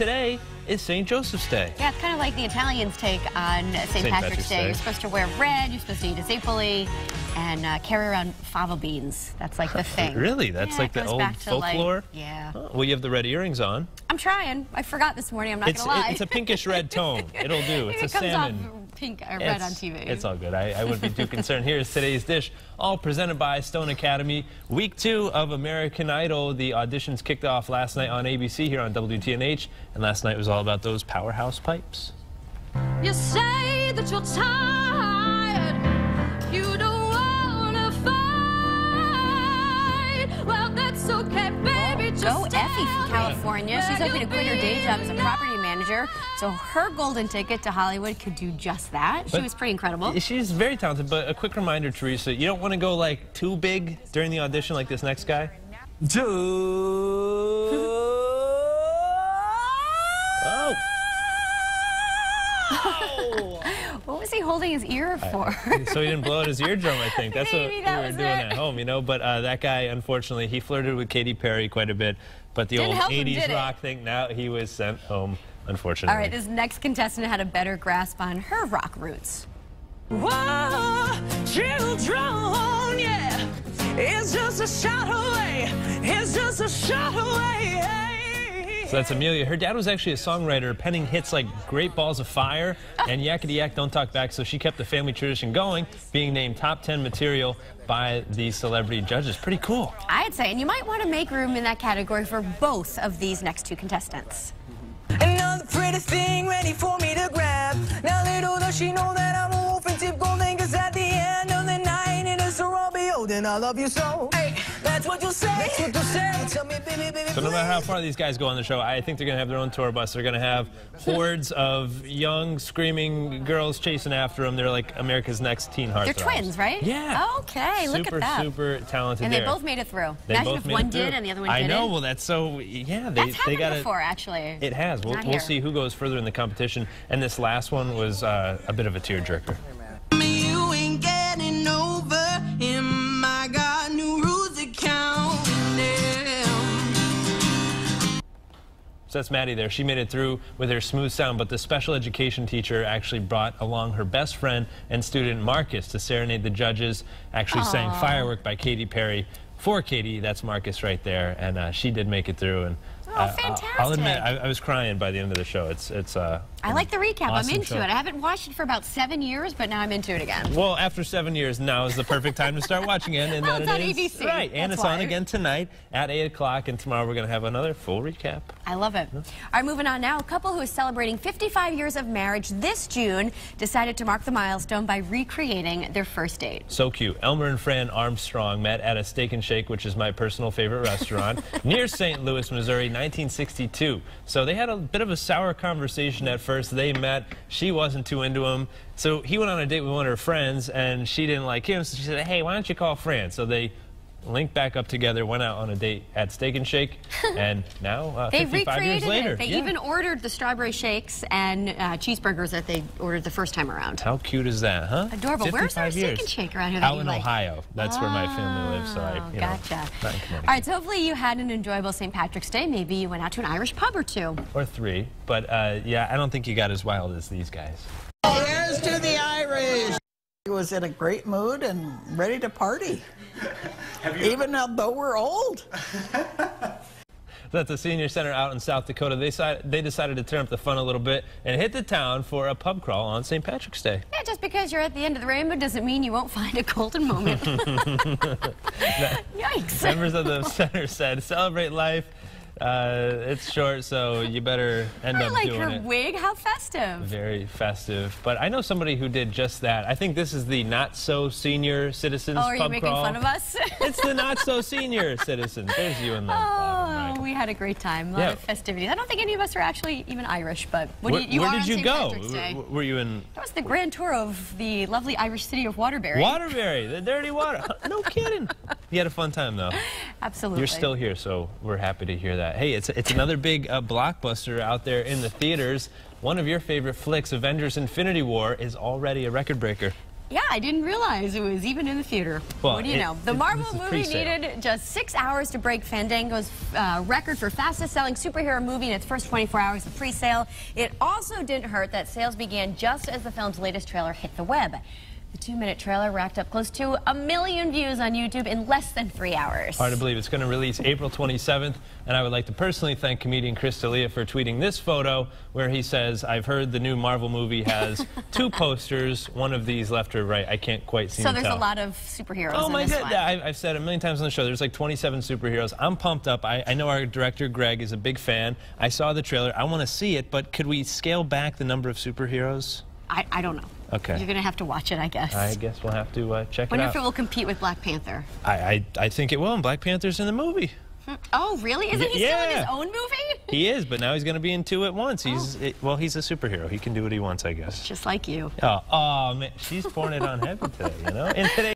today is St. Joseph's Day. Yeah, it's kind of like the Italians' take on St. Patrick's Day. You're supposed to wear red, you're supposed to eat acephali, and carry around fava beans. That's like the thing. Really? That's like the old folklore? Like, yeah. Oh, well, you have the red earrings on. I'm trying. I forgot this morning. I'm not going to lie. It's a pinkish red tone. It'll do. It's a salmon. It comes off pink or red on TV. It's all good. I wouldn't be too concerned. Here's today's dish, all presented by Stone Academy. Week 2 of American Idol. The auditions kicked off last night on ABC here on WTNH, and last night was all about those powerhouse pipes. You say that you're tired, you don't want to fight. Well, that's okay, baby. Go Effie from California. She's hoping to quit her day job as a property manager, so her golden ticket to Hollywood could do just that. She was pretty incredible. She's very talented, but a quick reminder, Teresa, you don't want to go like too big during the audition like this next guy. Oh. What was he holding his ear for? So he didn't blow out his eardrum, I think. That's what we were doing at home, you know. But that guy, unfortunately, he flirted with Katy Perry quite a bit. But the old 80s rock thing, now he was sent home, unfortunately. All right, this next contestant had a better grasp on her rock roots. Whoa, children, yeah, it's just a shot away, it's just a shot away. So that's Amelia. Her dad was actually a songwriter, penning hits like Great Balls of Fire and Yakety Yak, Don't Talk Back, so she kept the family tradition going, being named top 10 material by the celebrity judges. Pretty cool. I'd say, and you might want to make room in that category for both of these next two contestants. Another pretty thing ready for me to grab. Now little does she know that I'm a wolf and tip golden, 'cause at the end of the night it is a Romeo, then I love you so. Hey, that's what you say. That's what you say. Tell me, baby, baby. So no matter how far these guys go on the show, I think they're going to have their own tour bus. They're going to have hordes of young, screaming girls chasing after them. They're like America's Next teen heartthrobs. They're twins, right? Yeah. Okay, look at that. Super talented. And they both made it through. Imagine if one did and the other one didn't. I know. Well, that's so. Yeah, that's happened before, actually. It has. We'll see who goes further in the competition. And this last one was a bit of a tearjerker. You ain't getting over him. I got new rules to count. So that's Maddie there. She made it through with her smooth sound, but the special education teacher actually brought along her best friend and student Marcus to serenade the judges, actually sang Firework by Katy Perry for Katy. That's Marcus right there, and she did make it through. And fantastic. I'll admit, I was crying by the end of the show. It's I like the recap. Awesome I'm into show. it. I haven't watched it for about 7 years, but now I'm into it again. Well, after 7 years, now is the perfect time to start watching it. And well, it's on ABC. Right, and That's it's on why. again tonight at 8 o'clock, and tomorrow we're going to have another full recap. I love it. All right, moving on now. A couple who is celebrating 55 years of marriage this June decided to mark the milestone by recreating their first date. So cute. Elmer and Fran Armstrong met at a Steak and Shake, which is my personal favorite restaurant, near St. Louis, Missouri, 1962. So they had a bit of a sour conversation at first. They met. She wasn't too into him. So he went on a date with one of her friends, and she didn't like him. So she said, hey, why don't you call Fran? So they linked back up together, went out on a date at Steak and Shake, and now 55 years later. They even ordered the strawberry shakes and cheeseburgers that they ordered the first time around. How cute is that, huh? Adorable. Where's our Steak and Shake around here? Out in Ohio. That's where my family lives. So gotcha. All right, so hopefully you had an enjoyable St. Patrick's Day. Maybe you went out to an Irish pub or two. Or 3. But yeah, I don't think you got as wild as these guys. Here's to the Irish. He was in a great mood and ready to party. Even though we're old. At the Senior Center out in South Dakota, they decided to turn up the fun a little bit and hit the town for a pub crawl on St. Patrick's Day. Yeah, just because you're at the end of the rainbow doesn't mean you won't find a golden moment. Yikes. Members of the center said, celebrate life. It's short, so you better end up doing it. I like her wig. How festive. Very festive. But I know somebody who did just that. I think this is the not-so-senior citizens pub crawl. Oh, are you making fun of us? It's the not-so-senior citizens. There's you in the bottom right. We had a great time. A lot of festivities. I don't think any of us are actually even Irish, but where did you go? Were you in? That was the grand tour of the lovely Irish city of Waterbury. Waterbury, the dirty water. No kidding. You had a fun time, though. Absolutely. You're still here, so we're happy to hear that. Hey, it's another big blockbuster out there in the theaters. One of your favorite flicks, Avengers: Infinity War, is already a record breaker. Yeah, I didn't realize it was even in the theater. Well, what do you know? The Marvel movie pre-sale. needed just 6 hours to break Fandango's record for fastest-selling superhero movie in its first 24 hours of pre-sale. It also didn't hurt that sales began just as the film's latest trailer hit the web. The 2-minute trailer racked up close to 1 million views on YouTube in less than 3 hours. Hard to believe. It's going to release April 27th, and I would like to personally thank comedian Chris D'Elia for tweeting this photo where he says, "I've heard the new Marvel movie has 2 posters, one of these left or right. I can't quite seem to tell." So there's a lot of superheroes Oh in my this God. one. Yeah, I've said it a million times on the show. There's like 27 superheroes. I'm pumped up. I know our director, Greg, is a big fan. I saw the trailer. I want to see it, but could we scale back the number of superheroes? I don't know. Okay. You're going to have to watch it, I guess. I guess we'll have to check it Wonder out. if it will compete with Black Panther. I think it will, and Black Panther's in the movie. Oh, really? Isn't he still in his own movie? He is, but now he's going to be in 2 at once. Well, he's a superhero. He can do what he wants, I guess. Just like you. Oh, man, she's pouring it on heavy today, you know? And today